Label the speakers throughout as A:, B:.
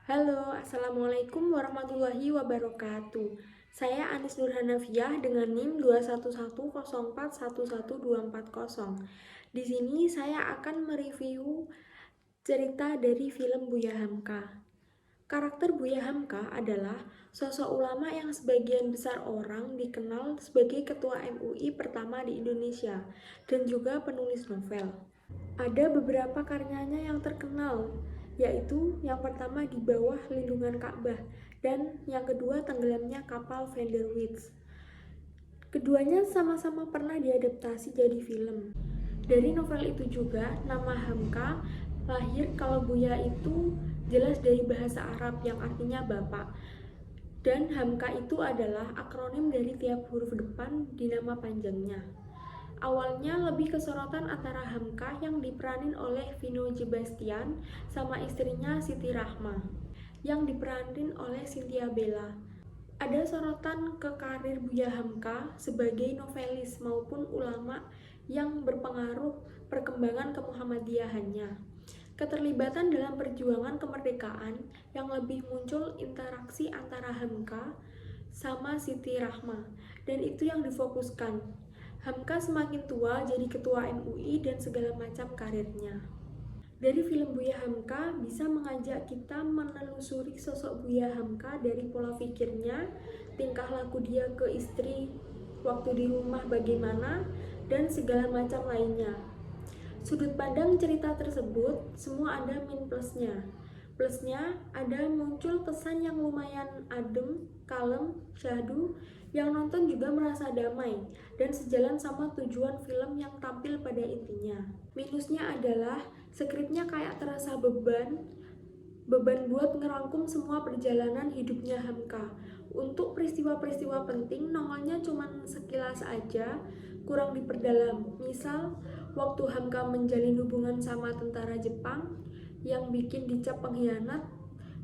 A: Halo, Assalamualaikum warahmatullahi wabarakatuh. Saya Anis Nurhanafiah dengan NIM 21104111240. Di sini saya akan mereview cerita dari film Buya Hamka. Karakter Buya Hamka adalah sosok ulama yang sebagian besar orang dikenal sebagai ketua MUI pertama di Indonesia dan juga penulis novel. Ada beberapa karyanya yang terkenal, yaitu yang pertama Di Bawah Lindungan Ka'bah dan yang kedua Tenggelamnya Kapal Van der Wijk. Keduanya sama-sama pernah diadaptasi jadi film. Dari novel itu juga nama Hamka lahir. Kalau Buya itu jelas dari bahasa Arab yang artinya bapak. Dan Hamka itu adalah akronim dari tiap huruf depan di nama panjangnya. Awalnya lebih kesorotan antara Hamka yang diperanin oleh Vino Bastian sama istrinya Siti Rahma yang diperanin oleh Cynthia Bella. Ada sorotan ke karir Buya Hamka sebagai novelis maupun ulama yang berpengaruh perkembangan kemuhammadiyahannya. Keterlibatan dalam perjuangan kemerdekaan yang lebih muncul interaksi antara Hamka sama Siti Rahma, dan itu yang difokuskan. Hamka semakin tua jadi ketua MUI dan segala macam karirnya. Dari film Buya Hamka bisa mengajak kita menelusuri sosok Buya Hamka dari pola pikirnya, tingkah laku dia ke istri waktu di rumah bagaimana, dan segala macam lainnya. Sudut pandang cerita tersebut semua ada min plusnya. Plusnya ada muncul pesan yang lumayan adem, kalem, syahdu, yang nonton juga merasa damai dan sejalan sama tujuan film yang tampil pada intinya. Minusnya adalah skripnya kayak terasa beban buat ngerangkum semua perjalanan hidupnya Hamka. Untuk peristiwa-peristiwa penting nongolnya cuma sekilas aja, kurang diperdalam. Misal waktu Hamka menjalin hubungan sama tentara Jepang yang bikin dicap pengkhianat,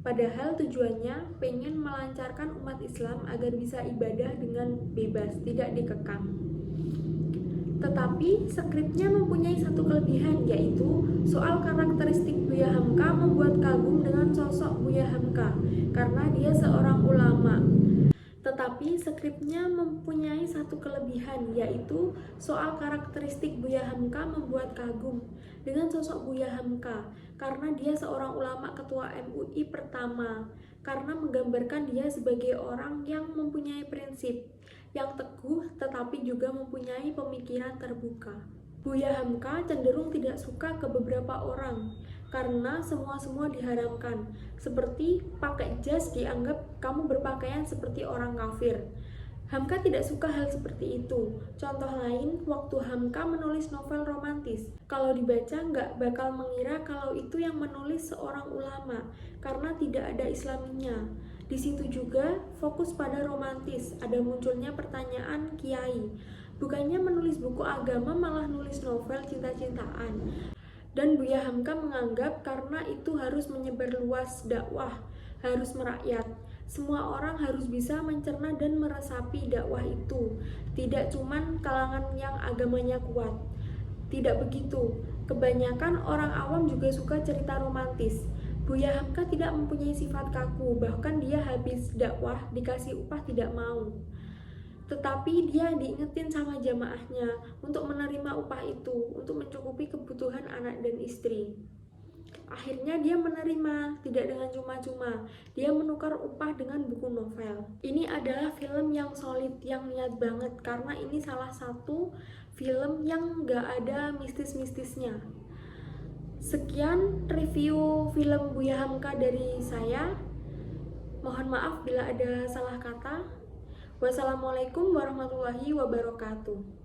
A: padahal tujuannya pengen melancarkan umat Islam agar bisa ibadah dengan bebas, tidak dikekang. Tetapi skripnya mempunyai satu kelebihan, yaitu soal karakteristik Buya Hamka membuat kagum dengan sosok Buya Hamka karena dia seorang ulama. Tetapi skripnya mempunyai satu kelebihan, yaitu soal karakteristik Buya Hamka membuat kagum dengan sosok Buya Hamka karena dia seorang ulama ketua MUI pertama, karena menggambarkan dia sebagai orang yang mempunyai prinsip, yang teguh tetapi juga mempunyai pemikiran terbuka. Buya Hamka cenderung tidak suka ke beberapa orang karena semua diharamkan. Seperti pakai jas dianggap kamu berpakaian seperti orang kafir. Hamka tidak suka hal seperti itu. Contoh lain, waktu Hamka menulis novel romantis, kalau dibaca nggak bakal mengira kalau itu yang menulis seorang ulama karena tidak ada Islaminya. Di situ juga fokus pada romantis, ada munculnya pertanyaan kiai. Bukannya menulis buku agama malah nulis novel cinta-cintaan. Dan Buya Hamka menganggap karena itu harus menyebar luas dakwah, harus merakyat. Semua orang harus bisa mencerna dan meresapi dakwah itu. Tidak cuman kalangan yang agamanya kuat. Tidak begitu. Kebanyakan orang awam juga suka cerita romantis. Buya Hamka tidak mempunyai sifat kaku, bahkan dia habis dakwah dikasih upah tidak mau. Tetapi dia diingetin sama jamaahnya untuk menerima upah itu, untuk mencukupi kebutuhan anak dan istri. Akhirnya dia menerima, tidak dengan cuma-cuma. Dia menukar upah dengan buku novel. Ini adalah film yang solid, yang niat banget, karena ini salah satu film yang gak ada mistis-mistisnya. Sekian review film Buya Hamka dari saya. Mohon maaf bila ada salah kata. Wassalamualaikum warahmatullahi wabarakatuh.